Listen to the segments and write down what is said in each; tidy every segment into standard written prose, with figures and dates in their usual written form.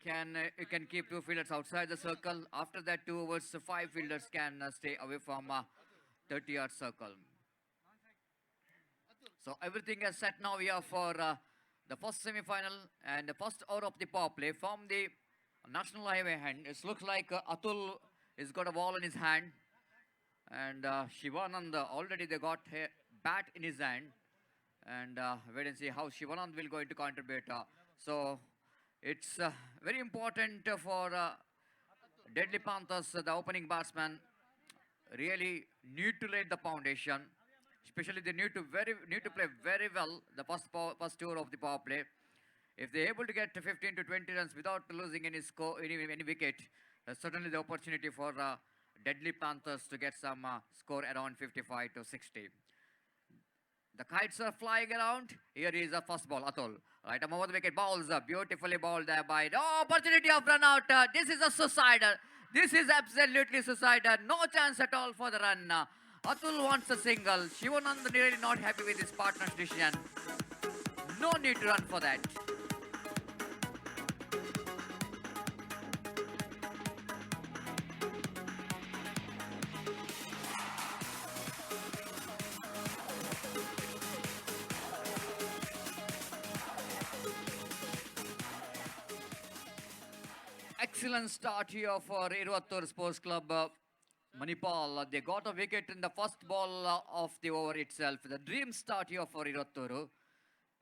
can keep two fielders outside the circle. After that, 2 overs, five fielders can stay away from 30-yard circle. So everything is set now here for the first semi-final and the first over of the power play from the National Highway hand. It looks like Atul has got a ball in his hand, and Shivanand already they got a bat in his hand, and wait and see how Shivanand will going to contribute. So it's very important for Deadly Panthers, the opening batsman, really need to lay the foundation. Especially they need to play very well the first tour of the power play. If they're able to get to 15 to 20 runs without losing any score, any wicket, certainly the opportunity for Deadly Panthers to get some score around 55 to 60. The kites are flying around. Here is the first ball, Atul. Right, over the wicket, balls beautifully balled there by the opportunity of run out. This is a suicider. This is absolutely suicider. No chance at all for the run. Atul wants a single. Shivanand really not happy with his partner's decision. No need to run for that. Excellent start here for Irvattur Sports Club. Manipal, they got a wicket in the first ball of the over itself. The dream start here for Irvattur.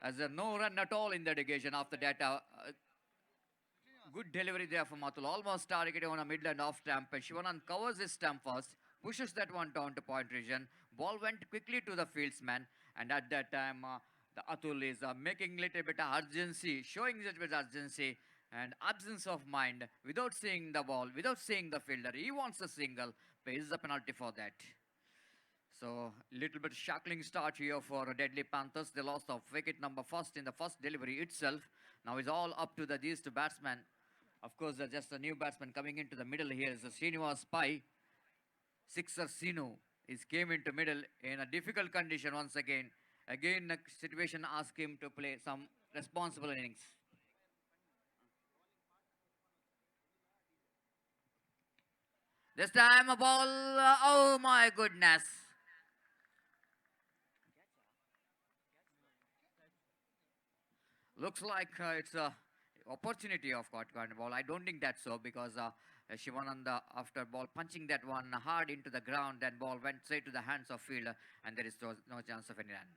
As a no run at all in the dedication after that. Good delivery there from Atul. Almost targeted on a mid and off stamp. Shivanand covers his stamp first. Pushes that one down to point region. Ball went quickly to the fieldsman. And at that time, the Atul is making little bit of urgency. Showing little bit of urgency and absence of mind. Without seeing the ball. Without seeing the fielder. He wants a single. Pays the penalty for that. So, little bit shackling start here for Deadly Panthers. They lost of wicket number first in the first delivery itself. Now it's all up to these two batsmen. Of course, just a new batsman coming into the middle here is Srinivas Pai. Sixer Sinu is came into middle in a difficult condition once again. Again, the situation asked him to play some responsible innings. This time a ball, oh my goodness. Looks like it's a opportunity of got kind of ball. I don't think that's so because Shivananda after ball punching that one hard into the ground, then ball went straight to the hands of fielder and there is no chance of any run.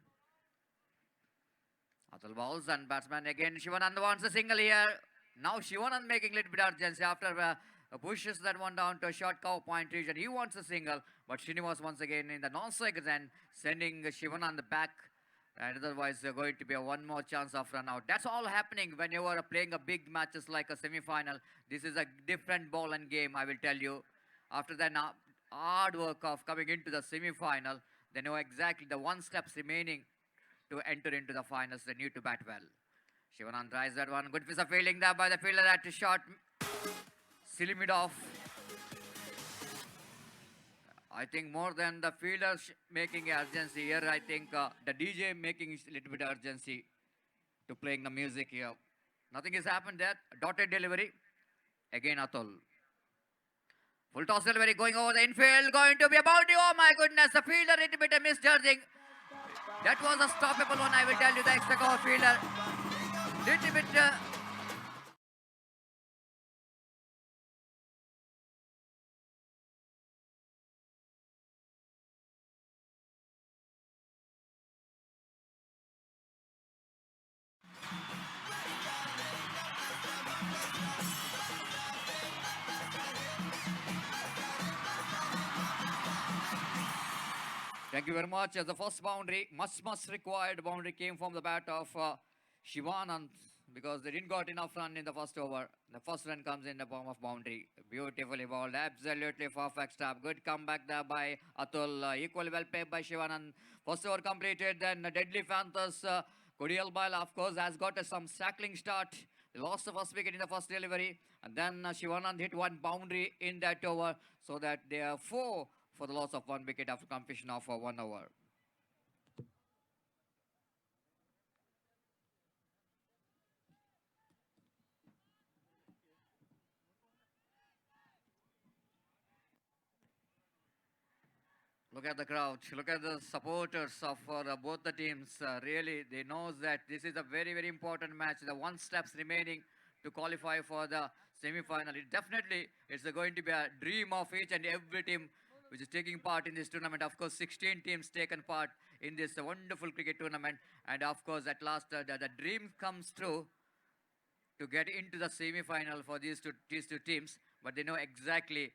Atul balls and batsman again. Shivananda wants a single here. Now Shivananda making little bit urgency after pushes that one down to a short cow point region. He wants a single, but Srinivas once again in the non-strike end sending Shivananda back. And otherwise, going to be one more chance of run out. That's all happening when you are playing a big matches like a semi-final. This is a different ball and game, I will tell you. After that hard work of coming into the semi-final, they know exactly the one steps remaining to enter into the finals. They need to bat well. Shivanand tries that one. Good piece of fielding there by the fielder at shot. Silly mid off. I think more than the fielders making urgency here, I think the DJ making a little bit urgency to playing the music here. Nothing has happened there. Dotted delivery. Again Atul. Full toss delivery going over the infield. Going to be a boundary. Oh my goodness. The fielder a little bit misjudging. That was a stoppable one, I will tell you. The extra cover fielder. Little bit... Thank you very much. As the first boundary, much required boundary came from the bat of Shivanand because they didn't got enough run in the first over. The first run comes in the form of boundary. Beautifully balled, absolutely perfect stop. Good comeback there by Atul. Equally well played by Shivanand. First over completed. Then Deadly Panthers, Kodial Bala, of course, has got some sackling start. They lost the first wicket in the first delivery. And then Shivanand hit one boundary in that over so that they are 4 for the loss of 1 wicket after completion of 1 over. Look at the crowd. Look at the supporters of both the teams. Really, they know that this is a very, very important match. The one steps remaining to qualify for the semi-final. It definitely it's going to be a dream of each and every team which is taking part in this tournament. Of course, 16 teams taken part in this wonderful cricket tournament. And of course, at last, the dream comes true to get into the semi-final for these two teams. But they know exactly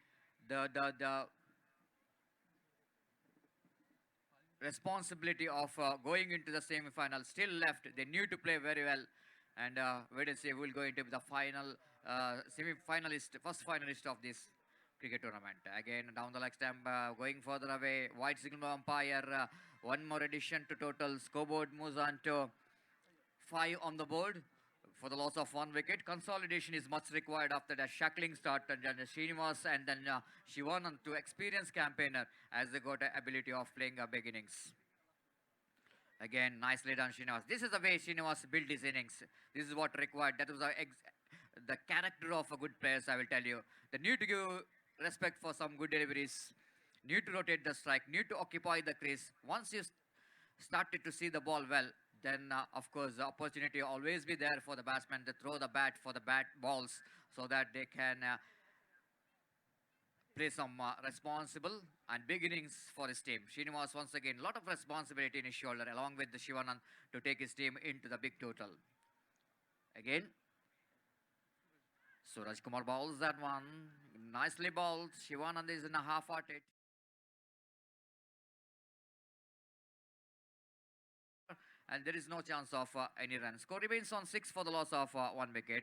the responsibility of going into the semi-final still left. They need to play very well, and wait and see who will go into the final semi-finalist, first finalist of this cricket tournament. Again, down the leg stump, going further away. White signal umpire. One more addition to total. Scoreboard moves on to 5 on the board for the loss of 1 wicket. Consolidation is much required after the shackling start, and then Srinivas and then Shivanand, two experienced campaigner, as they got the ability of playing beginnings. Again, nicely done, Srinivas. This is the way Srinivas built his innings. This is what required. That was the character of a good player, I will tell you. They need to give respect for some good deliveries, need to rotate the strike, need to occupy the crease. Once you started to see the ball well, then of course the opportunity always be there for the batsman to throw the bat for the bat balls so that they can play some responsible and big innings for his team. Srinivas once again, a lot of responsibility in his shoulder along with the Shivanand to take his team into the big total. Again, Suraj Kumar bowls that one. Nicely bowled. Shivanand is in a half-hearted. And there is no chance of any run. Score remains on 6 for the loss of 1 wicket.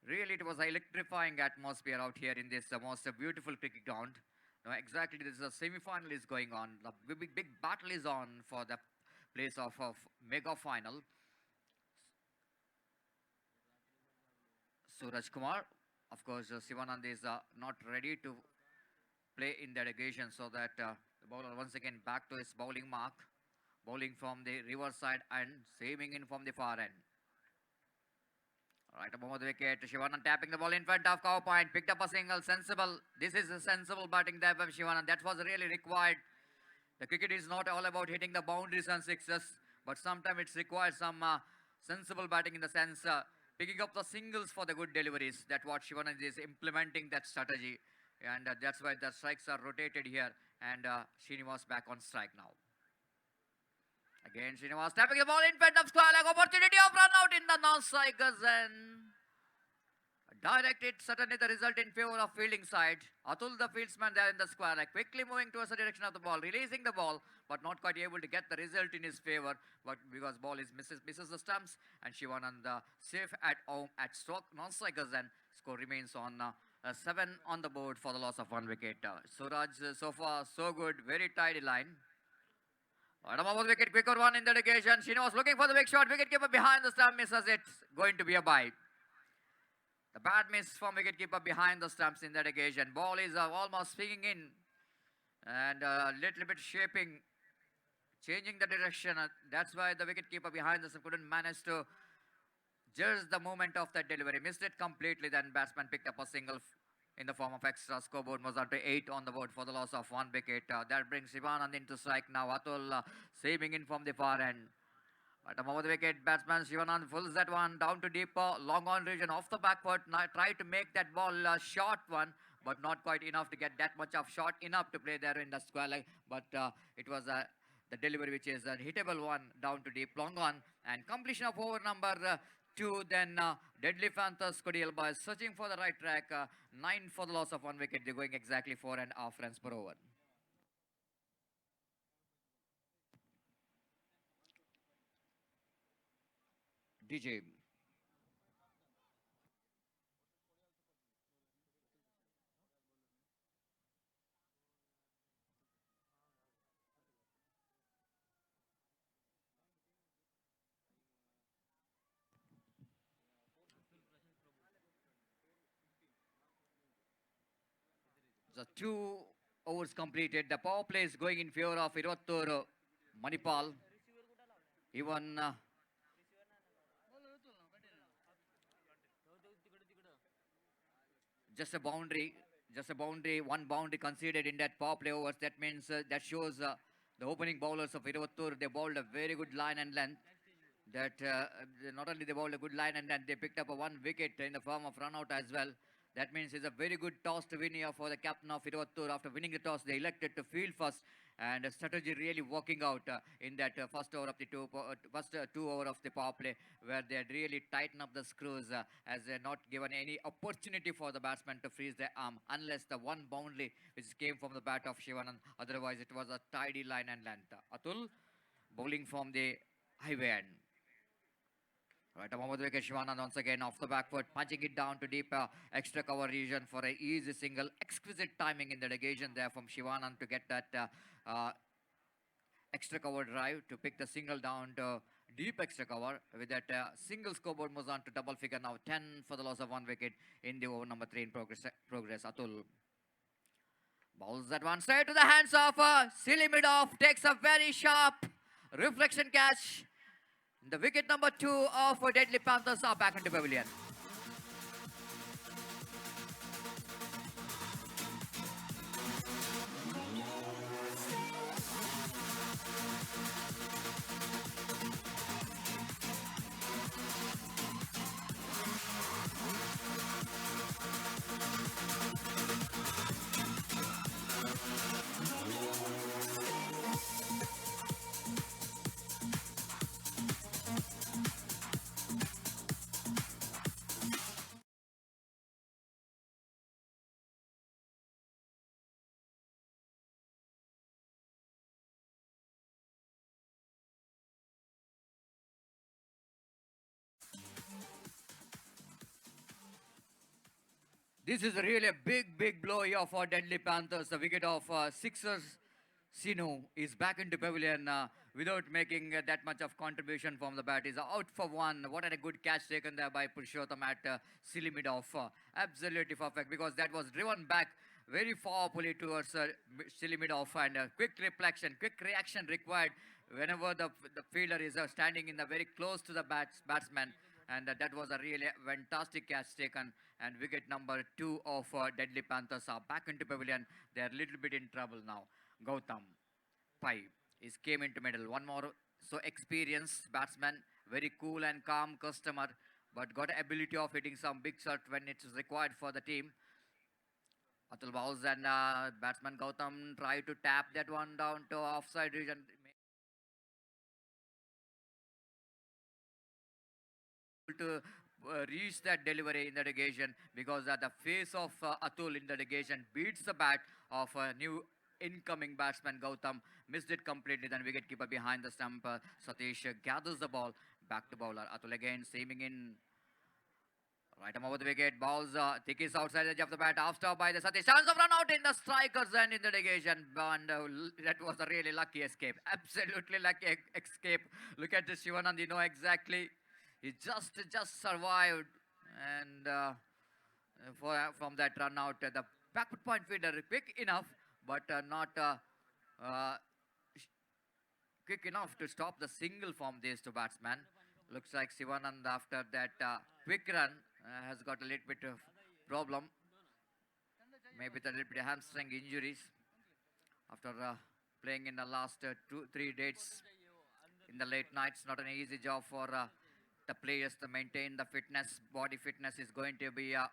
Really, it was an electrifying atmosphere out here in this most beautiful cricket ground. Now, exactly, this is a semi-final is going on. The big battle is on for the place of mega final. Suraj Kumar, of course, Sivanand is not ready to play in that occasion, so that the bowler once again back to his bowling mark. Bowling from the reverse side and saving in from the far end. Right above the wicket, Shivanand tapping the ball in front of cow point, picked up a single, sensible. This is a sensible batting there from Shivanand. That was really required. The cricket is not all about hitting the boundaries and sixes, but sometimes it's required some sensible batting in the sense picking up the singles for the good deliveries. That's what Shivanand is implementing that strategy, and that's why the strikes are rotated here, and Srinivas back on strike now. Again, Srinivas tapping the ball in front of square leg. Opportunity of run out in the non-strikers and directed certainly the result in favor of fielding side. Atul, the fieldsman there in the square leg, quickly moving towards the direction of the ball, releasing the ball, but not quite able to get the result in his favor. But because ball is misses the stumps, and Shivanand safe at home at stroke non-strikers, and score remains on 7 on the board for the loss of 1 wicket. Suraj so far so good, very tidy line. Adamab's wicket, quicker one in the occasion. Srinivas looking for the big shot. Wicketkeeper behind the stump misses it. Going to be a bye. The bad miss from wicketkeeper behind the stumps in that occasion. Ball is almost swinging in and a little bit shaping, changing the direction. That's why the wicketkeeper behind the stump couldn't manage to judge the movement of that delivery. Missed it completely. Then batsman picked up a single in the form of extra. Scoreboard was up to 8 on the board for the loss of 1 wicket. That brings Shivanand into strike now. Atul saving in from the far end. At above the wicket, batsman Shivanand pulls that one down to deep, long on region off the back foot. Now try to make that ball a short one, but not quite enough to get that much of shot enough to play there in the square leg. But it was the delivery which is a hittable one down to deep, long on, and completion of over number 2. Then Deadly Panthers Kodial boys searching for the right track. 9 for the loss of 1 wicket. They're going exactly 4.5 runs per over. DJ. The 2 overs completed. The power play is going in favor of Irvattur Manipal. Even just a boundary just a boundary, one boundary conceded in that power play overs. That means that shows the opening bowlers of Iruvattur, they bowled a very good line and length. That not only they bowled a good line and length, they picked up a one wicket in the form of run out as well. That means it's a very good toss to win here for the captain of Iruvattur. After winning the toss, they elected to field first, and a strategy really working out in that first over of the first 2 over of the power play, where they had really tightened up the screws as they had not given any opportunity for the batsman to freeze their arm unless the one boundary which came from the bat of Shivanand. Otherwise, it was a tidy line and length. Atul bowling from the highway end. Right, Mohammad wicket, Shivanand once again off the back foot, punching it down to deep extra cover region for an easy single. Exquisite timing in the negation there from Shivanand to get that extra cover drive to pick the single down to deep extra cover. With that single, scoreboard moves on to double figure now, 10 for the loss of one wicket in the over number 3 in progress. Atul bowls that one straight to the hands of Silly Mid-off, takes a very sharp reflection catch. The wicket number 2 of Deadly Panthers are back into pavilion. This is really a big blow here for Deadly Panthers. The wicket of Sixers Sinu is back into pavilion without making that much of contribution from the bat. He's out for one. What a good catch taken there by Purushottam at Silly Mid-off. Absolutely perfect, because that was driven back very powerfully towards Silly Mid-off, and quick reaction required whenever the fielder is standing in the very close to the batsman. And that was a really fantastic catch taken. And wicket number 2 of Deadly Panthers are back into pavilion. They are a little bit in trouble now. Gautam Pai is came into middle. One more so experienced batsman, very cool and calm customer, but got ability of hitting some big shot when it's required for the team. Atul bowls, and batsman Gautam tried to tap that one down to offside region. To reach that delivery in the negation, because the face of Atul in the negation beats the bat of a new incoming batsman Gautam. Missed it completely. Then wicketkeeper behind the stump, Satish gathers the ball back to bowler. Atul again seaming in. Right arm over the wicket, balls thick is outside the edge of the bat, half stop by the Satish. Chance of run out in the strikers and in the negation. And that was a really lucky escape. Absolutely lucky escape. Look at this Shivanand, you know exactly. He just survived, and from that run out, the backward point fielder quick enough, but not quick enough to stop the single from these two batsmen. Looks like Shivanand, after that quick run, has got a little bit of problem, maybe with a little bit of hamstring injuries after playing in the last 2-3 dates in the late nights. Not an easy job for the players to maintain the fitness. Body fitness is going to be a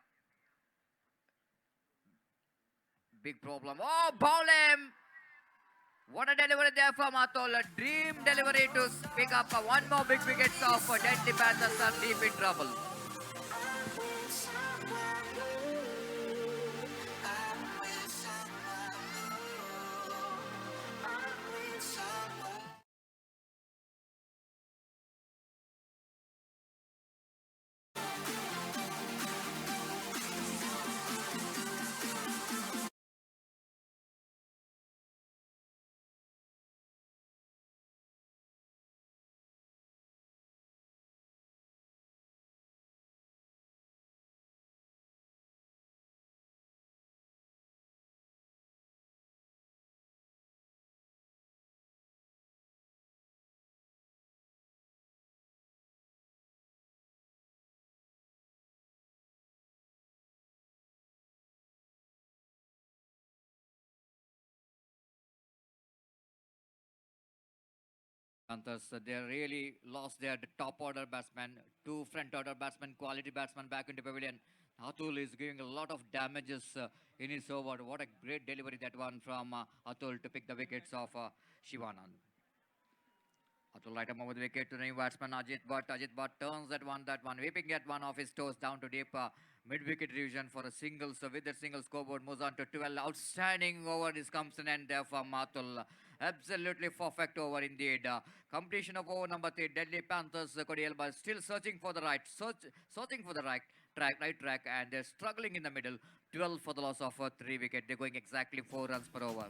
big problem. Oh, ball him! What a delivery there from Atul. A dream delivery to pick up one more big wicket of Deadly Panthers are deep in trouble. Panthers, they really lost their top order batsman, two front order batsmen, quality batsmen back into pavilion. Atul is giving a lot of damages in his over. What a great delivery that one from Atul to pick the wickets of Shivanand. Atul right over the wicket to the new batsman Ajit Butt. Ajit Butt turns that one, whipping at one of his toes down to deep mid-wicket region for a single. So with that single, scoreboard moves on to 12. Outstanding over this comes an end there from Atul. Absolutely perfect over indeed. Completion of over number 3. Delhi Panthers, Cody Elba still searching for the searching for the right track, and they're struggling in the middle. 12 for the loss of 3 wicket. They're going exactly 4 runs per over.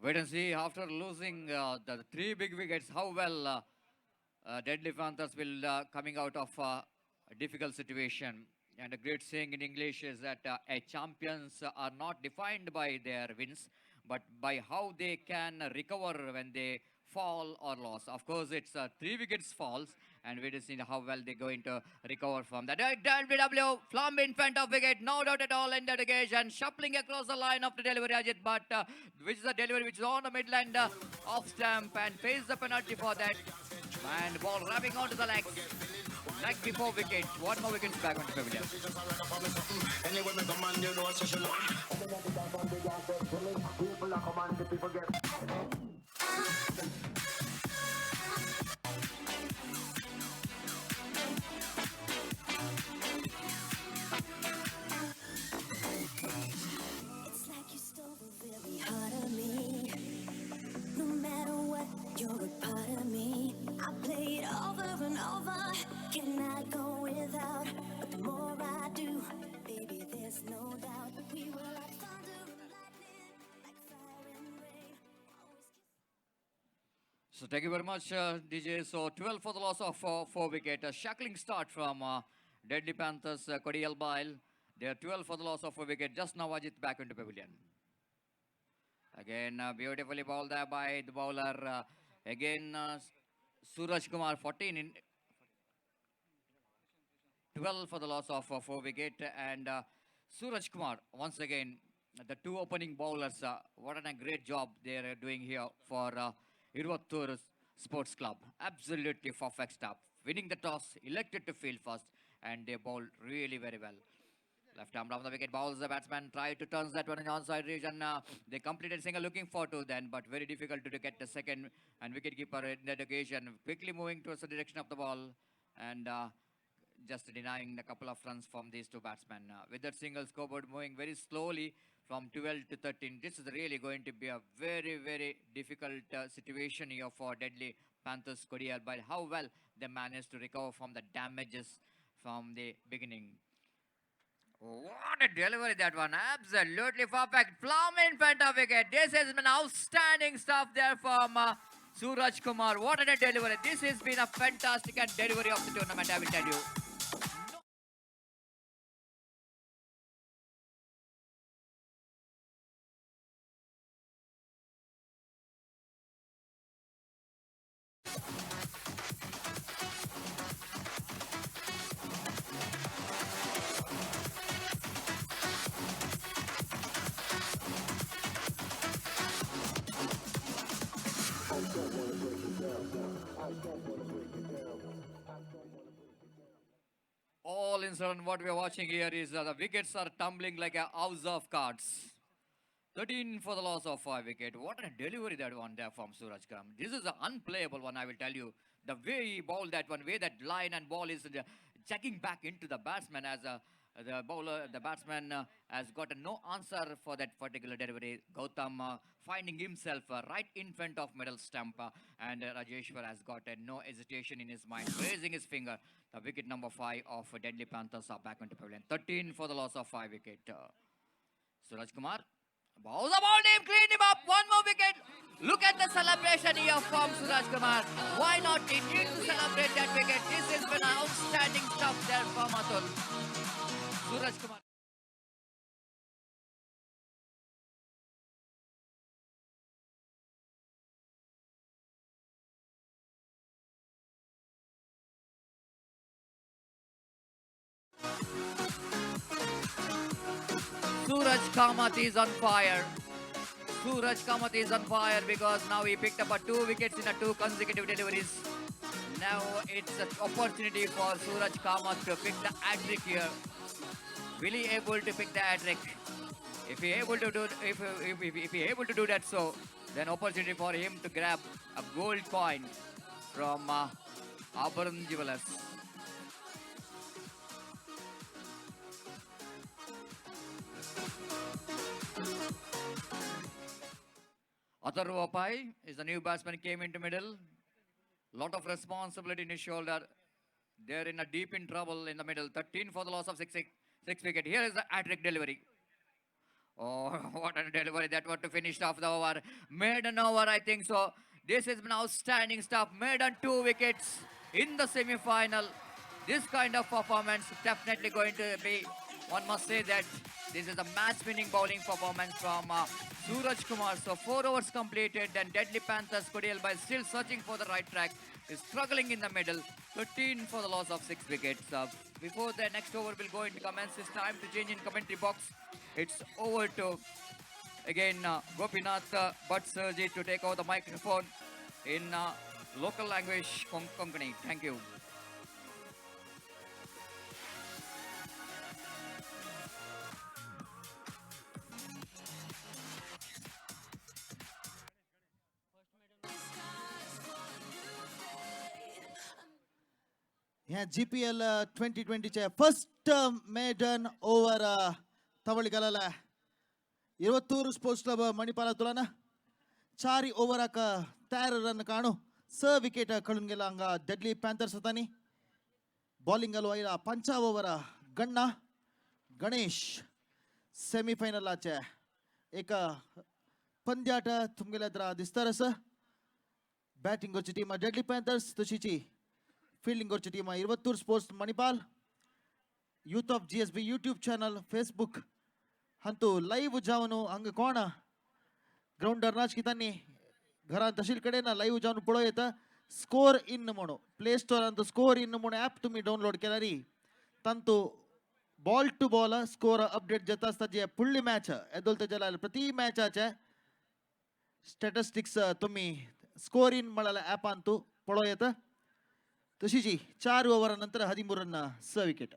Wait and see after losing the 3 big wickets, how well Deadly Panthers will coming out of a difficult situation. And a great saying in English is that a champions are not defined by their wins, but by how they can recover when they fall or loss. Of course, it's 3 wickets falls, and we just see how well they're going to recover from that. WW Flom in front of wicket, no doubt at all in that occasion, shuffling across the line of the delivery, Ajit, but which is a delivery which is on the midland off stamp and pays the penalty for that. And ball wrapping onto the leg. Leg before wicket. One more wicket back onto pavilion. It's like you stole the very heart of me. No matter what, you're a part of me. I play it over and over. Cannot go without. But the more I do, baby, there's no doubt we were like thunder and lightning, like fire and rain. So thank you very much, DJ. So 12 for the loss of 4 wicket. A shackling start from Deadly Panthers, Cody Elbail. They are 12 for the loss of 4 wicket. Just now Ajit back into pavilion. Again, beautifully bowled there by the bowler. Again, Suraj Kumar 14 in 12 for the loss of 4 wicket. And Suraj Kumar, once again, the 2 opening bowlers, what a great job they are doing here for Irvattur Sports Club. Absolutely perfect stuff. Winning the toss, elected to field first, and they bowled really very well. Left arm down the wicket, bowls the batsman, tried to turn that one in the onside region. They completed single looking for 2 then, but very difficult to get the second, and wicketkeeper in that occasion quickly moving towards the direction of the ball, and just denying a couple of runs from these 2 batsmen. With that single scoreboard moving very slowly from 12 to 13, this is really going to be a very, very difficult situation here for Deadly Panthers Kodia, but how well they managed to recover from the damages from the beginning. What a delivery that one. Absolutely perfect. Plum in front of wicket. This has been outstanding stuff there from Suraj Kumar. What a delivery. This has been a fantastic delivery of the tournament, I will tell you. All in sudden, what we are watching here is the wickets are tumbling like a house of cards. 13 for the loss of 5 wicket. What a delivery that one there from Suraj Kumar. This is an unplayable one, I will tell you. The way he bowled that one, way that line and ball is checking back into the batsman as the batsman has got no answer for that particular delivery. Gautam finding himself right in front of middle stump, and Rajeshwar has got no hesitation in his mind, raising his finger. The wicket number 5 of Deadly Panthers are back onto pavilion. 13 for the loss of 5 wicket. Suraj Kumar Bowser ball him, clean him up. One more wicket. Look at the celebration here from Suraj Kumar. Why not? He needs to celebrate that wicket. This has been outstanding stuff there from Atul. Suraj Kumar. Suraj Kamath is on fire. Suraj Kamath is on fire because now he picked up 2 wickets in 2 consecutive deliveries. Now it's an opportunity for Suraj Kamath to pick the hat-trick here. Will he able to pick the hat-trick? If he able to do if he able to do that, so then opportunity for him to grab a gold coin from Abharan Jewelers. Atharva Pai is the new batsman, came into middle. Lot of responsibility in his shoulder. They're in a deep in trouble in the middle. 13 for the loss of 6 wicket. Here is the hat-trick delivery. Oh, what a delivery that was to finish off the over. Maiden over, I think so. This has been outstanding stuff. Maiden 2 wickets in the semi-final. This kind of performance definitely going to be, one must say that this is a match-winning bowling performance from Suraj Kumar. So 4 overs completed, then Deadly Panthers Kodial by still searching for the right track is struggling in the middle. 13 for the loss of 6 wickets. Before the next over will go into commence, it's time to change in commentary box. It's over to again Gopinath Bhatt Sirji to take over the microphone in local language Konkani. Thank you. Yeah, GPL 2020 चे first maiden over तवळी गलाला 22 sports club Manipal तुलाना 4 over तयार run काणू 6 wicket कळून गेला हांगा deadly Panthers होतानी bowling आयला 5 ओवर गण्णा गणेश सेमीफायनलाचे एक पंद्याट तुमगेल्या दिसतारस बैटिंग वरची टीम डेडली पॅन्थर्स तशीची फील्डिंग वरची team 22 sports Manipal youth of GSB YouTube channel Facebook हंतु लाईव्ह जाऊन हंग कोण ग्राउंड राज कितानी घरा तहसील कडेन लाईव्ह जाऊन पळो येता स्कोर इन म्हणून प्ले स्टोर अंत स्कोर इन म्हणून ॲप तुम्ही डाउनलोड केल्यारी तंतु ball to ball score update जाता आसता जे फुडली मॅच येदोल तेच्या प्रति मॅचाचे स्टॅटिस्टिक्स तुम्ही स्कोर इन म्हळ्यार ॲपांतू पळो येता तशीची 4 ओवर नंतर 13 रन 6 विकेट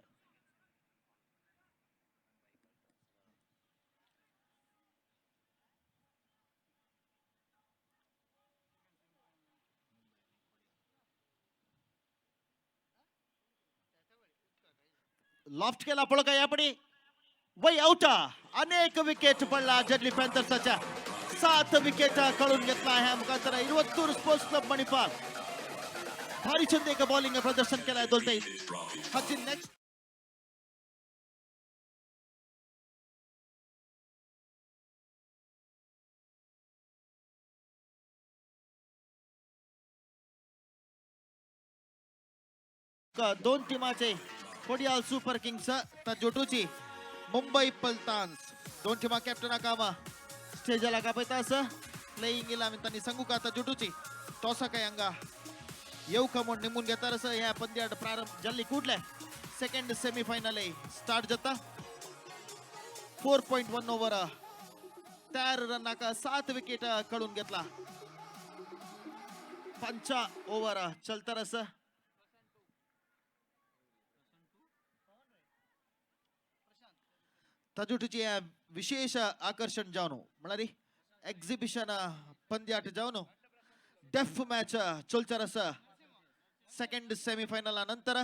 लॉफ्ट केला पळो काय यापडी वय आउट अनेक विकेट पडला डेडली पॅन्थर्सच्या 7 विकेट कळून घेतला ह्या मुखांतर 22 स्पोर्ट्स क्लब मणिपाल भारी छंद एक बॉलिंग प्रदर्शन केलाय दोलते हाची नेक्स्ट दोन टीमाचे कोडियाल सुपर किंग्स तजुटुची मुंबई पल्टान्स दोन टीमा कॅप्टन कामा स्टेजला कापयतास प्लेइंग इला मिंतानी संगू का तजुटुची टॉसा काय अंगा येऊ कमोन निमून घेतारस ह्या पंद्याट प्रारंभ जल्ली कूडले सेकंड सेमीफायनल स्टार्ट जाता 4.1 ओवर तयार रन 7 विकेट कळून घेतला 5 ओवर चलतारस तजुटची विशेष आकर्षण जावनो म्हणारी एक्झिबिशन पंद्याट जावनो डेफ मॅच चलतारस सेकंड सेमीफायनल नंतर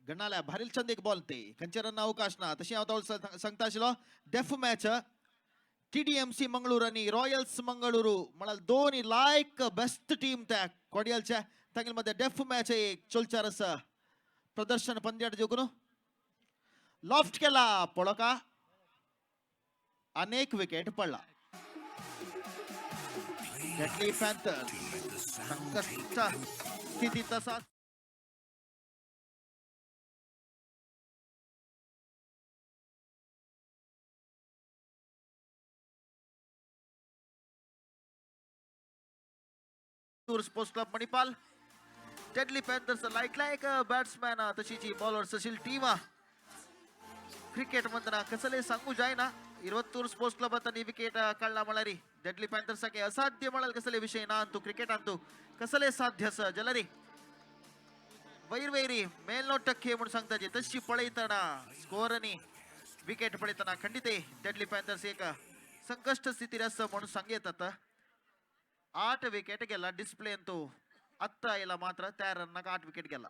गणाल्या भारील चंद एक बॉल ते खंचे रन अवकाश ना तशी हांव सांगता आशिल्लो डेफ मॅच TDMC मंगळूर आणि रॉयल्स मंगळूरू म्हळ्यार दोन्ही लायक बेस्ट टीम त्या कोडियलच्या तांगे मध्ये डेफ मॅच एक चलचार आसा प्रदर्शन पंद्याट जिंकून लॉफ्ट केला पळका अनेक विकेट पडला डेडली पॅन्थर्स संकट स्थिती तसा sports club Manipal deadly panthers like batsman तशीची बॉलर सशील टीम क्रिकेट मंदना कसले सांगू जायना इवत्तूर स्पोर्ट्स क्लब आता विकेट काढला म्हणारी डेडली पॅन्थर्स असाध्य म्हणाल कसले विषय ना अंतू क्रिकेट अंतू कसले साध्य जलरी वैरवैरी ಮೇಲ್ನೋಟಕ್ಕೆ म्हणून सांगता तशी पळयतना स्कोर आणि विकेट पळयतना खंडित डेडली पॅन्थर्स एक संकष्ट स्थिती असं म्हणून सांगेतात 8 विकेट गेला डिस्प्ले अंतू आत्ता याला मात्र त्या रननाक 8 विकेट गेला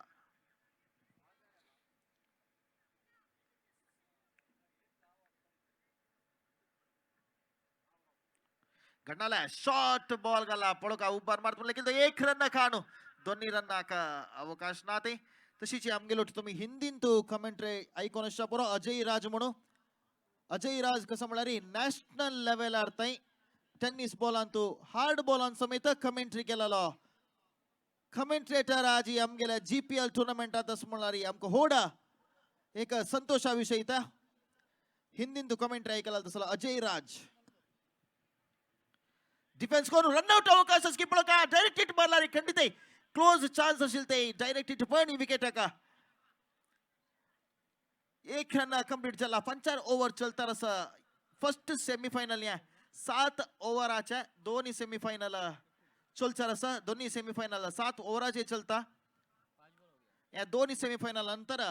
घडनाला शॉर्ट बॉल गला पळका उभार मारतो लेकिन एक रन खाणू दोन्ही रन अवकाश नाते तशीची आमगेलो तुम्ही हिंदीन तू कमेंट्री ऐकून अशा पुरो अजय राज म्हणू अजय राज कसं म्हणारी नॅशनल लेवल आरताय टेनिस बॉलांतू हार्ड बॉलां समेत कमेंट्री केलेलो कमेंट्रेटर आज आमगेल्या GPL टुर्नामेंटात असं म्हणारी आमको होडा एक संतोषा विषयी त्या हिंदीन तू कमेंट्री ऐकला तसला अजय राज डिफेन्स करून रनआउट अवकाश की पळका डायरेक्ट हिट मारणारी खंडित क्लोज चान्स असेल ते डायरेक्ट हिट पण विकेट का एक रन कंप्लीट झाला 5 ओव्हर चलता रस फर्स्ट सेमीफायनल या 7 ओव्हराच्या दोन्ही सेमीफायनल चलचा रस दोन्ही सेमीफायनल 7 ओव्हराचे चलता या दोन्ही सेमीफायनल नंतर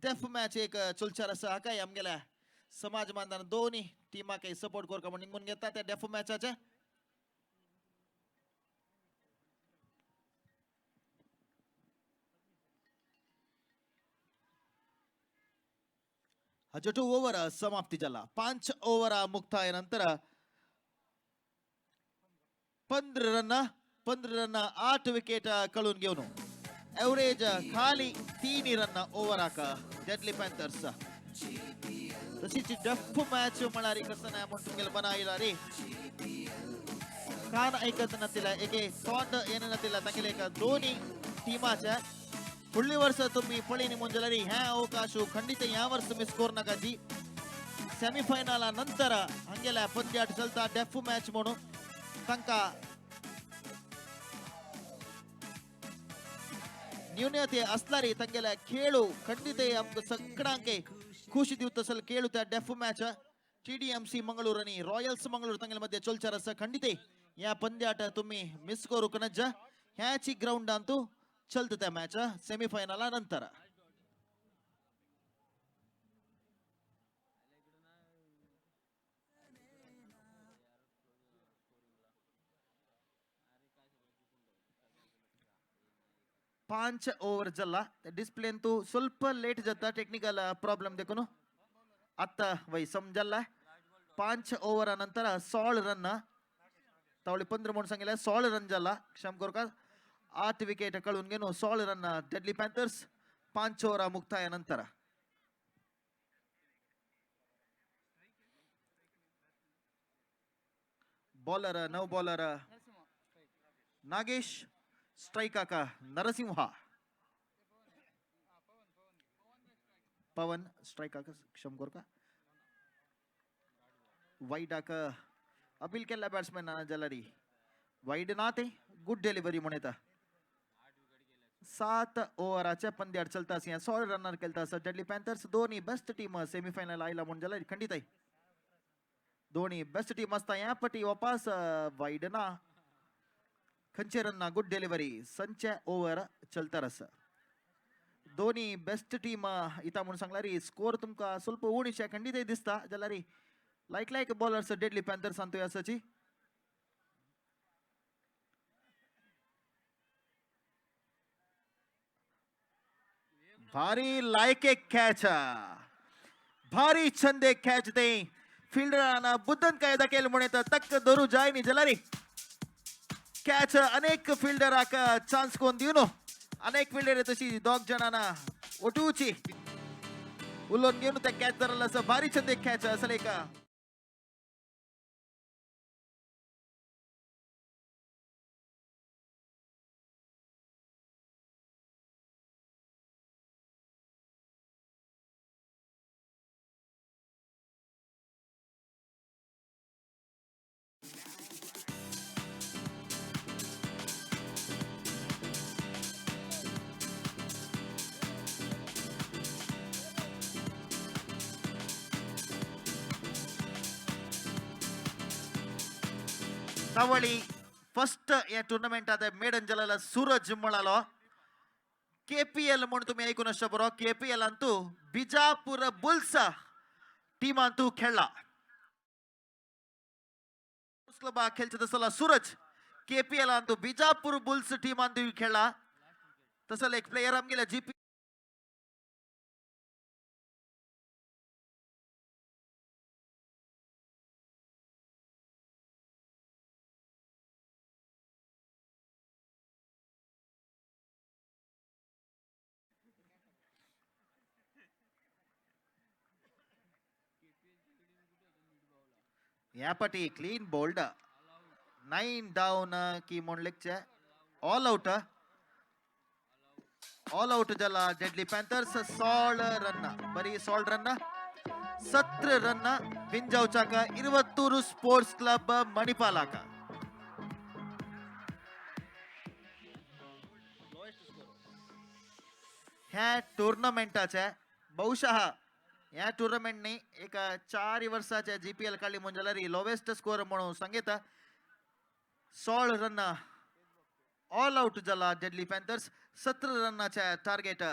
डेफ मॅच एक चलचा रस हा काय आमगेला समाज बांधताना दोन्ही टीमा काही सपोर्ट कोर का निघून घेतात त्या डेफ मॅचच्या हजटू ओव्हर समाप्ती झाला 5 ओव्हर मुक्ताय नंतर 15 रन 8 विकेट कळून घेऊन एव्हरेज खाली 3 रन ओव्हर आका डेडली पॅन्थर्स तशीची डफ मॅच म्हणारी कसं नाही म्हणून गेलं बनायला रे कान ऐकत नसतील एके तोंड येणं नसतील तांगेले एक दोन्ही टीमाच्या फुडली वर्ष तुम्ही पळीनी ಮುಂಜಲರಿ ह्या अवकाश खंडित या वर्ष मी स्कोर नकाजी सेमीफायनल नंतर हंगेला पंद्याट चलता डेफ मॅच म्हणून तांका न्यूनते असणारी तांगेला खेळू खंडित आमक सगळ्यांके खुशी दिवत असेल खेळू त्या डेफ मॅच TDMC मंगळूर आणि रॉयल्स मंगळूर तांगेल मध्ये चलचार असं खंडित या पंद्याट तुम्ही मिस करू कनज ह्याची ग्राउंड अंतू चलत त्या मॅच सेमीफायनल नंतर पांच ओव्हर जल्ला डिस्प्ले तू ಸ್ವಲ್ಪ लेट जाता टेक्निकल प्रॉब्लम देखून आता वै समजला 5 ओव्हर नंतर 16 रन तावळी 15 म्हणून सांगितलं 16 रन झाला क्षम करू का 8 विकेट कळून घेऊन 16 रन डेडली पॅन्थर्स 5 ओव्हर मुक्ताय नंतर बॉलर नव बॉलर नागेश स्ट्राइक आका नरसिंहा पवन स्ट्राइक आका क्षम करू का वाईड आका अपील केला बॅट्समॅन जलरी वाईड नाते गुड डिलिव्हरी म्हणता 7 ओव्हराच्या पंद्यात चलता 16 रनर केलता डेडली पॅन्थर्स दोन्ही बेस्ट टीम सेमीफायनल आयला म्हणून जलरी खंडित आहे दोन्ही बेस्ट टीम असता या पटी वापस वाईड ना खंचे रन गुड डिलिव्हरी संच ओव्हर चलता रस दोन्ही बेस्ट टीम इता म्हणून सांगला री स्कोर तुमका ಸ್ವಲ್ಪ उणीशे खंडित दिसता जलरी लाईक बॉलर्स डेडली पॅन्थर्स सांगतोय असची भारी लायक एक कॅच भारी छंद एक कॅच ते फिल्डरांना बुद्धन कायदा केलं म्हणे तर तक्क धरू जायनी जलारी कॅच अनेक फिल्डराक चान्स कोण दिवनो अनेक फिल्डर तशी दोग जणांना ओटूची उलोन घेऊन त्या कॅच धरला असं भारी छंद एक कॅच असले का तावळी फर्स्ट या टुर्नामेंट आता मेडन जलाला सूरज म्हणालो केपीएल म्हणून तुम्ही ऐकून असता बरो केपीएल अंतू बिजापूर बुल्स टीम अंतू खेळला बा खेळचे तसला सूरज केपीएल अंतू बिजापूर बुल्स टीम अंतू खेळला तसं एक प्लेयर आमगेला जीपी यापटी क्लीन बोल्ड 9 डाउन की म्हणलेकचे ऑल आउट जला डेडली पैंथर्स 16 रन बरी 16 रन 17 रन विन जावचाक 22 स्पोर्ट्स क्लब मणिपालाक ह्या टुर्नामेंटाचे बहुशः या टुर्नामेंटनी एक 4 वर्षाच्या जीपीएल काढली म्हणजे लोवेस्ट स्कोर म्हणून सांगित 16 रन ऑल आउट झाला डेडली पॅन्थर्स 17 रनाच्या target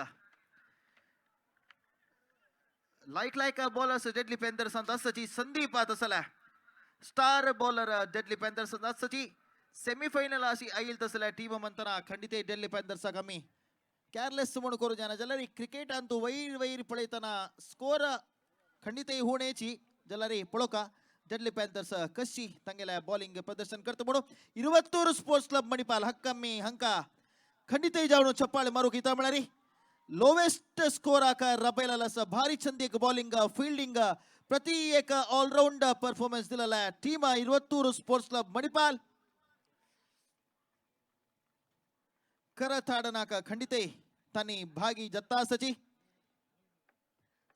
like bowlers deadly panthers असची संदीप तसला स्टार बॉलर डेडली पॅन्थर्स असची सेमीफायनल अशी आईल तसल्या टीम म्हणताना खंडित डेडली पॅन्थर्स कमी केर्लेस म्हणून करू जाना जल्लारी क्रिकेट अंतू वैर पळयतना स्कोर खंडित होण्याची जल्लारी पळोका डेडली पॅन्थर्स कशी ತಂಗೆಲ बॉलिंग प्रदर्शन करतो म्हणून 22 स्पोर्ट्स क्लब मणिपाल हक्कम्मी हंका खंडित जाऊन चप्पाळे मारू गीता म्हणारी लोवेस्ट स्कोर आकार रबेला भारी छंद बॉलिंग फील्डिंग प्रति एक ऑलराउंड परफॉर्मेंस दिलेला टीम 22 स्पोर्ट्स क्लब मणिपाल करथाडनाक खंडित तानी भागी जत्ता सची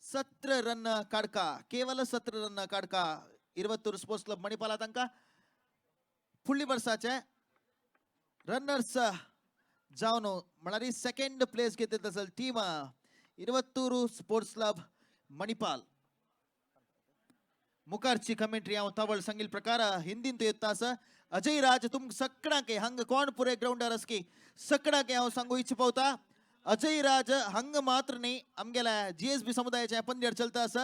17 रन काढका केवल 17 रन काढका 22 स्पोर्ट्स क्लब मणिपाला तंका फुल्ली वर्षाचे रनर्स जाऊन म्हणारी सेकंड प्लेस घेते असेल टीम 22 स्पोर्ट्स क्लब मणिपाल मुखारची कमेंट्री हांव तावळ सांगील प्रकार हिंदीन तो येतास अजय राज तुम सकड़ा के हंग कोण पुरे ग्राउंडर असकी सकड़ा के हांव सांगू इच्छ पावता अजय राज हंग मात्र नहीं आमगेला जीएसबी समुदायाच्या पंद्यार चलता अस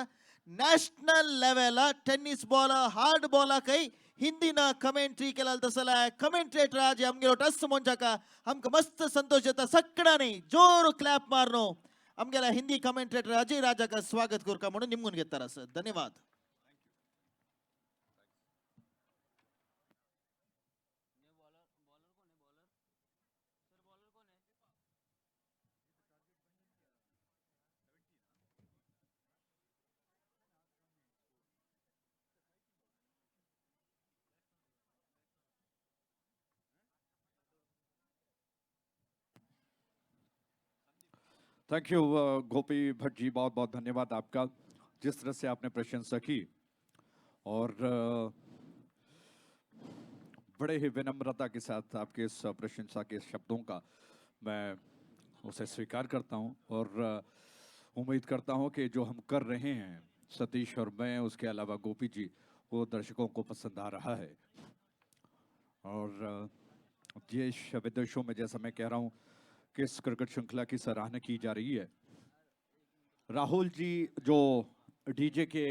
national level tennis ball hard ball काही हिंदी ना कमेंट्री केला तसला कमेंट्रेटर आज आमगेलो टस म्हणजा का हमक मस्त संतोष देता सकड़ा नहीं जोर क्लॅप मारनो आमगेला हिंदी कमेंट्रेटर अजय राजा का स्वागत करका म्हणून निमगून घेतार अस धन्यवाद थैंक यू गोपी भट्ट जी बहुत बहुत धन्यवाद आपका जिस तरह से आपने प्रशंसा की और बड़े ही विनम्रता के साथ आपके इस प्रशंसा के शब्दों का मैं उसे स्वीकार करता हूं और उम्मीद करता हूं कि जो हम कर रहे हैं सतीश और मैं उसके अलावा गोपी जी वो दर्शकों को पसंद आ रहा है और देश विदेशों में जैसा मैं कह रहा हूं कि इस क्रिकेट श्रृंखला की सराहना की जा रही है। राहुल जी जो डीजे के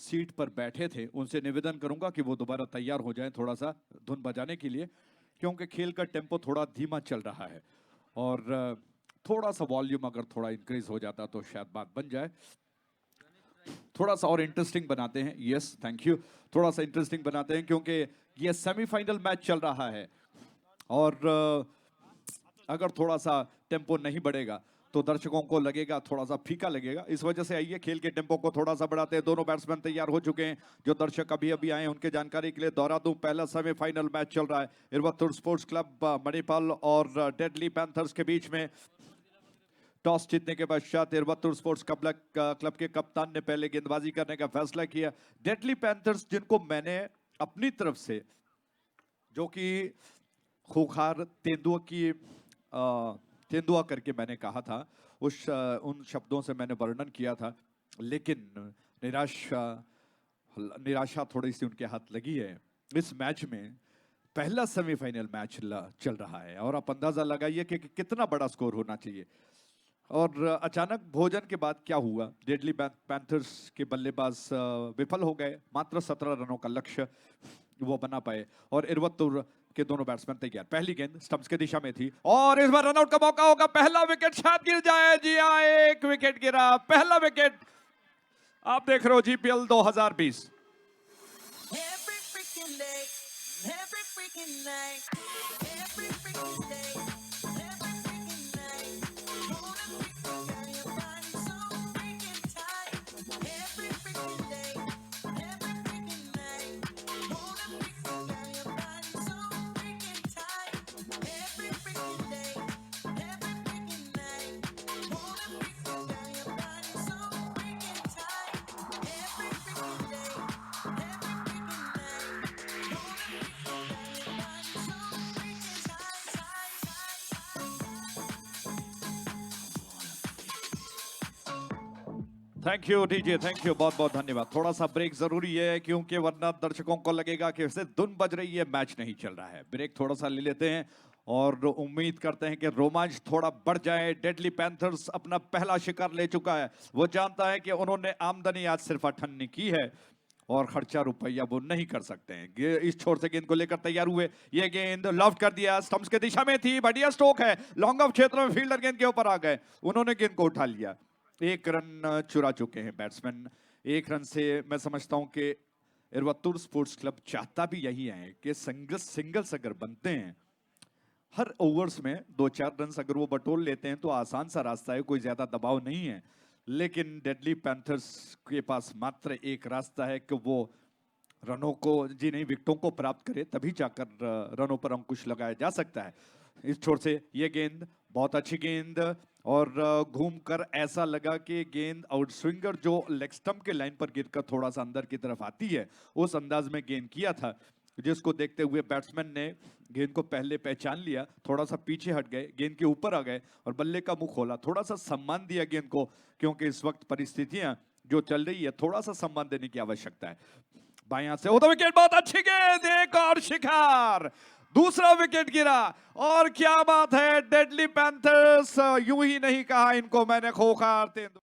सीट पर बैठे थे उनसे निवेदन करूंगा कि वो दोबारा तैयार हो जाएं थोड़ा सा धुन बजाने के लिए क्योंकि खेल का टेम्पो थोड़ा धीमा चल रहा है और थोड़ा सा वॉल्यूम अगर थोड़ा इंक्रीज हो जाता तो शायद बात बन जाए। थोड़ा सा और इंटरेस्टिंग बनाते हैं। Yes thank you. थोड़ा सा इंटरेस्टिंग बनाते हैं क्योंकि ये सेमीफाइनल मैच चल रहा है और अगर थोड़ा सा टेम्पो नहीं बढ़ेगा तो दर्शकों को लगेगा थोड़ा सा फीका लगेगा। इस वजह से आइए खेल के टेम्पो को थोड़ा सा बढ़ाते हैं। दोनों बैट्समैन तैयार हो चुके हैं। जो दर्शक अभी अभी आए हैं उनके जानकारी के लिए दोहरा दूं, पहला सेमीफाइनल मैच चल रहा है इरवत्तूर स्पोर्ट्स क्लब मणिपाल और डेडली पैंथर्स के बीच में। टॉस जीतने के पश्चात इरवत्तूर स्पोर्ट्स क्लब के कप्तान ने पहले गेंदबाजी करने का फैसला किया। डेडली पैंथर्स, जिनको मैंने अपनी तरफ से, जो कि खूंखार तेंदुआ करके मैंने कहा था, उन शब्दों से मैंने वर्णन किया था, लेकिन निराशा थोड़ी सी उनके हाथ लगी है। इस मैच में पहला सेमीफाइनल मैच चल रहा है और आप अंदाजा लगाइए कि कितना बड़ा स्कोर होना चाहिए। और अचानक भोजन के बाद क्या हुआ, डेडली पैंथर्स के बल्लेबाज विफल हो गए। मात्र 17 रनों का लक्ष्य वो बना पाए और इरवत्तूर के दोनों बैट्समैन तैयार। पहली गेंद स्टंप्स की दिशा में थी और इस बार रनआउट का मौका होगा। पहला विकेट शायद गिर जाए। जी हाँ, एक विकेट गिरा, पहला विकेट। आप देख रहे हो GPL 2020। Every freaking day, every freaking night, every freaking day, every freaking night. Wanna freaking girl, your body so freaking tight. Every freaking day, every freaking night. Wanna freaking girl, your body so freaking tight. Every freaking day, every freaking night. Wanna freaking girl, your body so freaking tight. Every freaking day. Thank you DJ, thank you, बहुत बहुत धन्यवाद। थोड़ा सा break जरूरी है क्योंकि वरना दर्शकों को लगेगा कि वैसे धुन बज रही है, मैच नहीं चल रहा है। ब्रेक थोड़ा सा ले लेते हैं और उम्मीद करते हैं कि रोमांच थोड़ा बढ़ जाए। डेडली पैंथर्स अपना पहला शिकार ले चुका है। वो जानता है कि उन्होंने आमदनी आज सिर्फ 58 की है और खर्चा रुपया वो नहीं कर सकते हैं। इस छोर से गेंद को लेकर तैयार हुए। ये गेंद लॉफ्ट कर दिया, स्टंप्स के दिशा में थी, बढ़िया स्ट्रोक है, लॉन्ग ऑफ क्षेत्र में फील्डर गेंद के ऊपर आ गए, उन्होंने गेंद को उठा लिया। एक रन चुरा चुके हैं बैट्समैन। एक रन से मैं समझता हूं कि इरवत्तूर स्पोर्ट्स क्लब चाहता भी यही है कि सिंगल्स अगर बनते हैं हर ओवर्स में 2-4 रन अगर वो बटोर लेते हैं तो आसान सा रास्ता है, कोई ज्यादा दबाव नहीं है। लेकिन डेडली पैंथर्स के पास मात्र एक रास्ता है कि वो रनों को, जी नहीं, विकेटों को प्राप्त करे, तभी जाकर रनों पर अंकुश लगाया जा सकता है। इस छोर से ये गेंद बहुत अच्छी गेंद और घूमकर ऐसा लगा कि गेंद आउटस्विंगर जो लेग स्टंप के लाइन पर गिरकर थोड़ा सा अंदर की तरफ आती है, उस अंदाज में गेंद किया था, जिसको देखते हुए बैट्समैन ने गेंद को पहले पहचान लिया, थोड़ा सा पीछे हट गए, गेंद के ऊपर आ गए और बल्ले का मुंह खोला, थोड़ा सा सम्मान दिया गेंद को, क्योंकि इस वक्त परिस्थितियां जो चल रही है, थोड़ा सा सम्मान देने की आवश्यकता है। बाएं से तो विकेट, बहुत अच्छी गेंद, एक और शिकार, दूसरा विकेट गिरा और क्या बात है। डेडली पैंथर्स, यूं ही नहीं कहा इनको मैंने, खोखार तेंदुआ।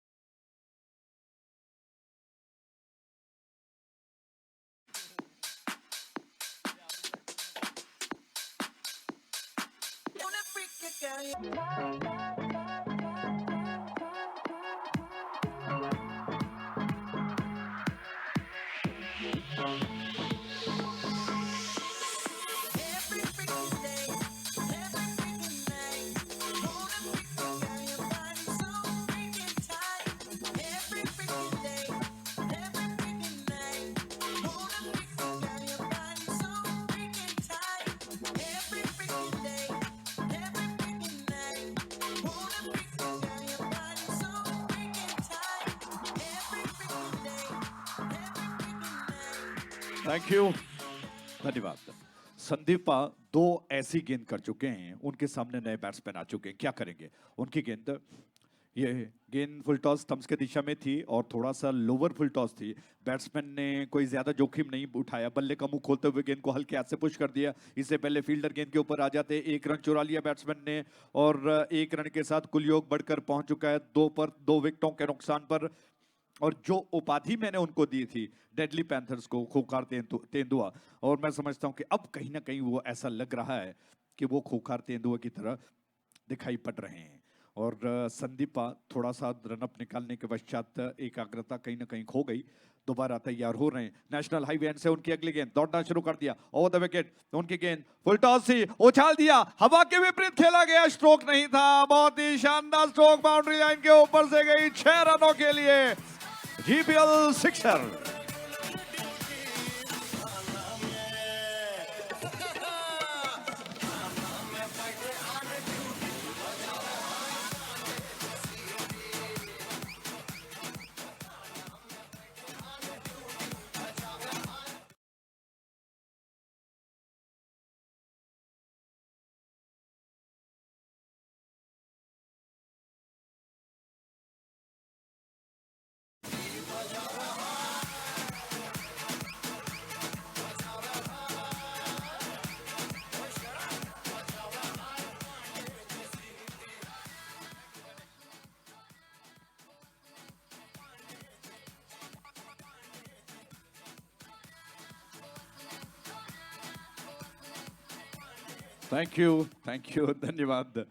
Wanna freak a girl, every freaking day, every freaking night. Wanna freak a girl, your body so freaking tight. Every freaking day, every freaking night. Wanna freak a girl, your body so freaking tight. Every freaking day, every freaking night. Wanna freak a girl, your body so freaking tight. Every freaking day, every freaking night. Thank you, धन्यवाद। संदीपा दो ऐसी गेंद कर चुके हैं, उनके सामने नए बैट्समैन आ चुके हैं, क्या करेंगे? उनकी गेंद, ये गेंद फुल टॉस स्टंप्स के दिशा में थी और थोड़ा सा लोअर फुल टॉस थी। बैट्समैन ने कोई ज्यादा जोखिम नहीं उठाया, बल्ले का मुंह खोलते हुए गेंद को हल्के हाथ से पुश कर दिया। इससे पहले फील्डर गेंद के ऊपर आ जाते, एक रन चुरा लिया बैट्समैन ने और एक रन के साथ कुल योग बढ़कर पहुंच चुका है 2 विकेटों के नुकसान पर। और जो उपाधि मैंने उनको दी थी डेडली पैंथर्स को, खूंखार तेंदुआ, और मैं समझता हूं कि अब कहीं ना कहीं वो ऐसा लग रहा है कि वो खूंखार तेंदुआ की तरह दिखाई पड़ रहे हैं। और संदीपा थोड़ा सा रनअप निकालने के पश्चात एकाग्रता कहीं ना कहीं खो गई। दोबारा तैयार हो रहे हैं। नेशनल हाईवे एंड से उनकी अगली गेंद दौड़ना शुरू कर दिया, ओवर द विकेट उनकी गेंद फुल टॉस थी, उछाल दिया, हवा के विपरीत खेला गया, स्ट्रोक नहीं था, बहुत ही शानदार स्ट्रोक, बाउंड्री लाइन के ऊपर से गई 6 रनों के लिए जीपीएल सिक्सर। थैंक यू, धन्यवाद।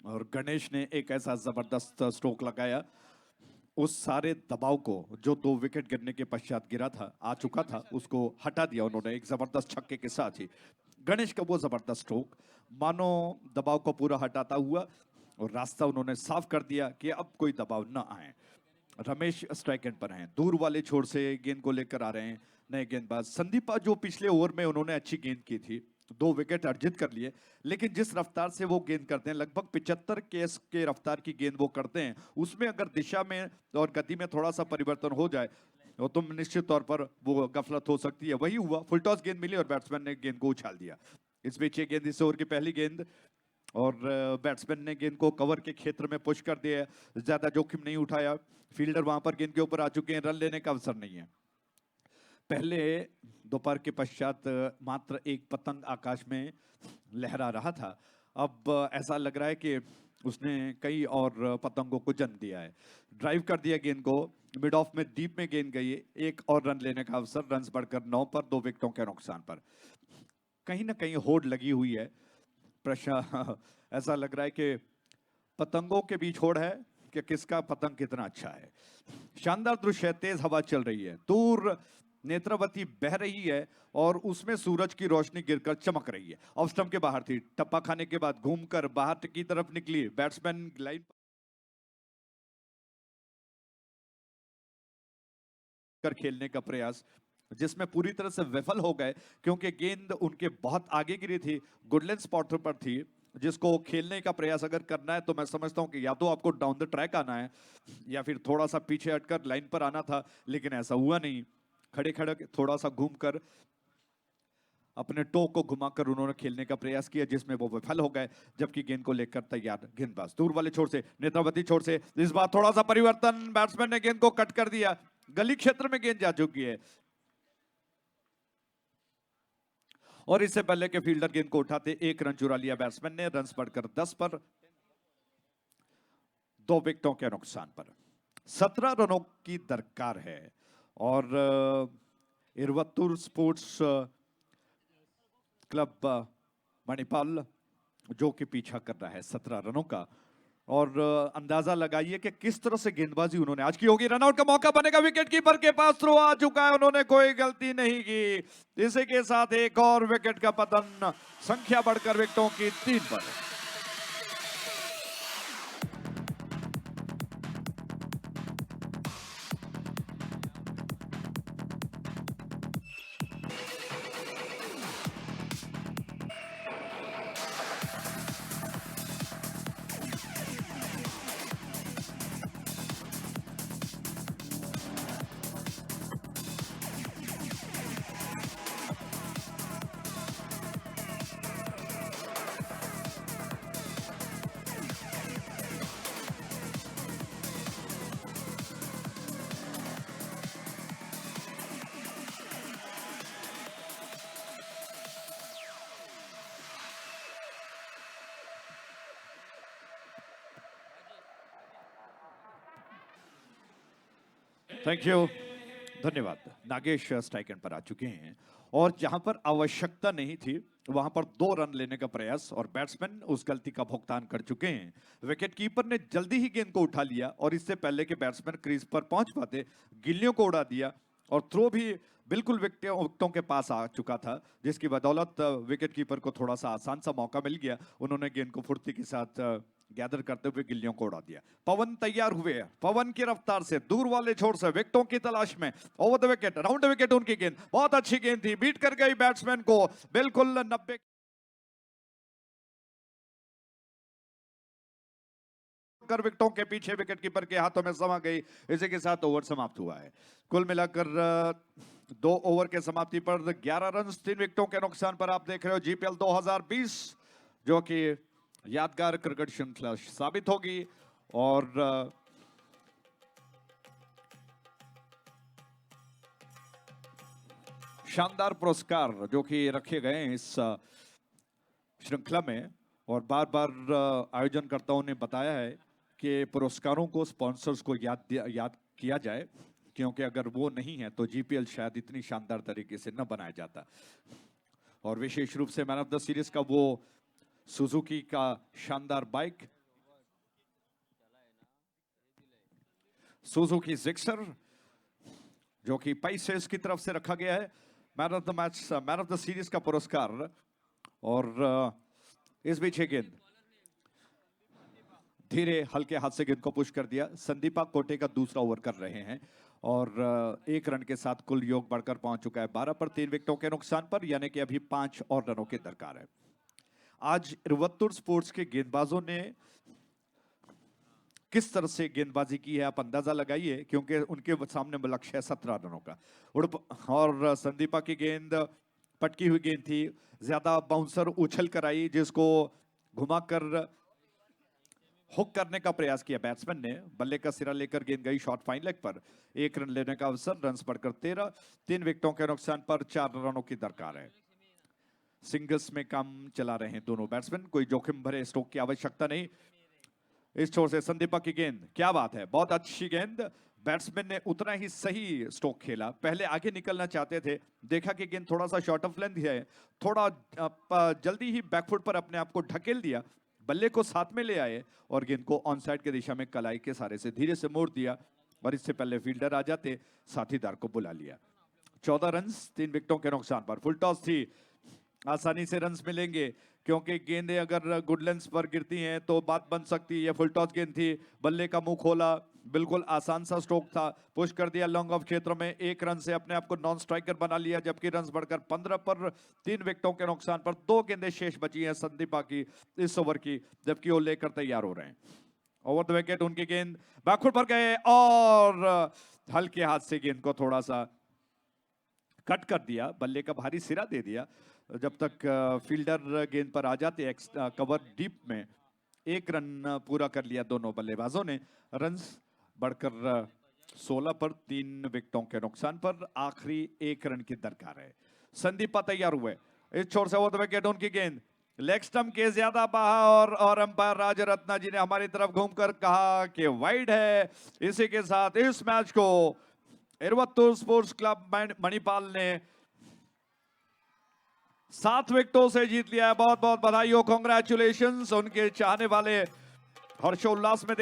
और गणेश ने एक ऐसा जबरदस्त स्ट्रोक लगाया, उस सारे दबाव को जो 2 विकेट गिरने के पश्चात गिरा था, आ चुका था, उसको हटा दिया उन्होंने एक जबरदस्त छक्के के साथ ही। गणेश का वो जबरदस्त स्ट्रोक मानो दबाव को पूरा हटाता हुआ और रास्ता उन्होंने साफ कर दिया कि अब कोई दबाव न आए। रमेश स्ट्राइक एंड पर हैं, दूर वाले छोर से गेंद को लेकर आ रहे हैं नए गेंदबाज संदीपा, जो पिछले ओवर में उन्होंने अच्छी गेंद की थी, 2 विकेट अर्जित कर लिए, लेकिन जिस रफ्तार से वो गेंद करते हैं, लगभग 75 केस के रफ्तार की गेंद वो करते हैं, उसमें अगर दिशा में और गति में थोड़ा सा परिवर्तन हो जाए तो निश्चित तौर पर वो गफलत हो सकती है। वही हुआ, फुल टॉस गेंद मिली और बैट्समैन ने गेंद को उछाल दिया। इस बीच ये गेंद इस ओवर की पहली गेंद और बैट्समैन ने गेंद को कवर के क्षेत्र में पुश कर दिया, ज्यादा जोखिम नहीं उठाया, फील्डर वहां पर गेंद के ऊपर आ चुके हैं, रन लेने का अवसर नहीं है। पहले दोपहर के पश्चात मात्र एक पतंग आकाश में लहरा रहा था, अब ऐसा लग रहा है कि उसने कई और पतंगों को जन्म दिया है। ड्राइव कर दिया गेंद को, मिड ऑफ में डीप में गेंद गई, एक और रन लेने का अवसर, रन्स बढ़कर 9 पर 2 विकेटों के नुकसान पर। कहीं ना कहीं होड़ लगी हुई है, प्रश्न ऐसा लग रहा है कि पतंगों के बीच होड़ है कि किसका पतंग कितना अच्छा है। शानदार दृश्य है, तेज हवा चल रही है, दूर नेत्रावती बह रही है और उसमें सूरज की रोशनी गिरकर चमक रही है। ऑफ स्टंप के बाहर थी, टप्पा खाने के बाद घूमकर बाहर की तरफ निकली, बैट्समैन लाइन कर खेलने का प्रयास, जिसमें पूरी तरह से विफल हो गए क्योंकि गेंद उनके बहुत आगे गिरी थी, गुडलैंड स्पॉट पर थी, जिसको खेलने का प्रयास अगर करना है तो मैं समझता हूं कि या तो आपको डाउन द ट्रैक आना है या फिर थोड़ा सा पीछे हटकर लाइन पर आना था, लेकिन ऐसा हुआ नहीं। खड़े खड़े थोड़ा सा घूमकर अपने टो को घुमाकर उन्होंने खेलने का प्रयास किया, जिसमें वो विफल हो गए, जबकि गेंद को लेकर तैयार गेंदबाज दूर वाले छोर से, नेत्रावती छोर से, इस बार थोड़ा सा परिवर्तन, बैट्समैन ने गेंद को कट कर दिया, गली क्षेत्र में गेंद जा चुकी है और इससे पहले के फील्डर गेंद को उठाते 1 रन चुरा लिया बैट्समैन ने, रन्स बढ़कर 10 पर 2 विकेटों के नुकसान पर। 17 रनों की दरकार है और इरवत्तूर स्पोर्ट्स क्लब मणिपाल जो कि पीछा कर रहा है 17 रनों का, और अंदाजा लगाइए कि किस तरह से गेंदबाजी उन्होंने आज की होगी। रनआउट का मौका बनेगा, विकेट कीपर के पास थ्रो आ चुका है, उन्होंने कोई गलती नहीं की। इसी के साथ एक और विकेट का पतन, संख्या बढ़कर विकेटों की 3 पर। थैंक यू, धन्यवाद। नागेश स्ट्राइक एंड पर आ चुके हैं और जहां पर आवश्यकता नहीं थी वहां पर 2 रन लेने का प्रयास और बैट्समैन उस गलती का भुगतान कर चुके हैं। विकेट कीपर ने जल्दी ही गेंद को उठा लिया और इससे पहले कि बैट्समैन क्रीज पर पहुंच पाते गिल्लियों को उड़ा दिया और थ्रो भी बिल्कुल विकेटों के पास आ चुका था, जिसकी बदौलत विकेट कीपर को थोड़ा सा आसान सा मौका मिल गया। उन्होंने गेंद को फुर्ती के साथ गैदर करते हुए गिल्लियों को उड़ा दिया। पवन तैयार हुए, पवन की रफ्तार से दूर वाले छोर से विकेटों की तलाश में over the wicket, round the wicket उनकी गेंद बहुत अच्छी गेंद थी, बीट कर गई बैट्समैन को बिल्कुल 90 कर विकेटों के पीछे विकेट कीपर के हाथों में समा गई। इसी के साथ ओवर समाप्त हुआ है। कुल मिलाकर 2 ओवर के समाप्ति पर 11 रन 3 विकेटों के नुकसान पर आप देख रहे हो जीपीएल 2020, जो कि यादगार क्रिकेट श्रृंखला साबित होगी। और शानदार पुरस्कार जो कि रखे गए हैं इस श्रृंखला में, और बार बार आयोजनकर्ताओं ने बताया है कि पुरस्कारों को स्पॉन्सर्स को याद किया जाए, क्योंकि अगर वो नहीं है तो जीपीएल शायद इतनी शानदार तरीके से न बनाया जाता। और विशेष रूप से मैन ऑफ द सीरीज का वो सुजुकी का शानदार बाइक, सुजुकी जिक्सर, जो कि पैसेस की तरफ से रखा गया है। Man of the match, man of the series का पुरस्कार। और इस बीच गेंद धीरे हल्के हाथ से गेंद को पुश कर दिया। संदीपा कोटे का दूसरा ओवर कर रहे हैं और 1 रन के साथ कुल योग बढ़कर पहुंच चुका है 12 पर 3 विकेटों के नुकसान पर, यानी कि अभी 5 और रनों की दरकार है। आज इरुवत्तुर स्पोर्ट्स के गेंदबाजों ने किस तरह से गेंदबाजी की है आप अंदाजा लगाइए, क्योंकि उनके सामने लक्ष्य है 17 रनों का। और संदीपा की गेंद पटकी हुई गेंद थी, ज्यादा बाउंसर उछल कर आई, जिसको घुमाकर हुक करने का प्रयास किया बैट्समैन ने। बल्ले का सिरा लेकर गेंद गई शॉर्ट फाइन लेग पर, 1 रन लेने का अवसर, रन बढ़कर 13, 3 विकेटों के नुकसान पर 4 रनों की दरकार है। सिंगल्स में काम चला रहे हैं दोनों बैट्समैन, कोई जोखिम भरे स्ट्रोक की आवश्यकता नहीं। इस छोर से संदीपा की गेंद, क्या बात है, बहुत अच्छी गेंद। बैट्समैन ने उतना ही सही स्ट्रोक खेला, पहले आगे निकलना चाहते थे, देखा कि गेंद थोड़ा सा शॉर्ट ऑफ लेंथ है, थोड़ा जल्दी ही बैकफुट पर अपने आप को ढकेल दिया, बल्ले को साथ में ले आए और गेंद को ऑन साइड के दिशा में कलाई के सहारे से धीरे से मोड़ दिया, और इससे पहले फील्डर आ जाते साथीदार को बुला लिया। 14 रन 3 विकेटों के नुकसान पर। फुल टॉस थी, आसानी से रन्स मिलेंगे, क्योंकि गेंदें अगर गुड लेंस पर गिरती हैं तो बात बन सकती है। फुल टॉस गेंद थी, बल्ले का मुंह खोला, बिल्कुल आसान सा स्ट्रोक था, पुश कर दिया लॉन्ग ऑफ क्षेत्र में, 1 रन से अपने आप को नॉन स्ट्राइकर बना लिया, जबकि रन्स बढ़कर 15 पर 3 विकेटों के नुकसान पर। 2 गेंदें शेष बची हैं संदीपा की इस ओवर की, जबकि वो लेकर तैयार हो रहे हैं। ओवर द विकेट उनकी गेंद बैकफुट पर गए और हल्के हाथ से गेंद को थोड़ा सा कट कर दिया, बल्ले का भारी सिरा दे दिया। जब तक फील्डर गेंद पर आ जाते कवर डीप में, 1 रन पूरा कर लिया दोनों बल्लेबाजों ने। रन्स बढ़कर 16 पर 3 विकेटों के नुकसान पर, आखिरी 1 रन की दरकार है। संदीपा तैयार हुए, इस छोर से ओवर द विकेट उनकी गेंद लेग स्टंप के ज्यादा बाहर, और अंपायर राजरत्ना जी ने हमारी तरफ घूमकर कहा कि वाइड है। इसी के साथ इस मैच को इरुवत्तुर स्पोर्ट्स क्लब मणिपाल ने 7 विकेटों से जीत लिया है। बहुत बहुत बधाई हो, कांग्रेचुलेशंस। उनके चाहने वाले हर्षोल्लास में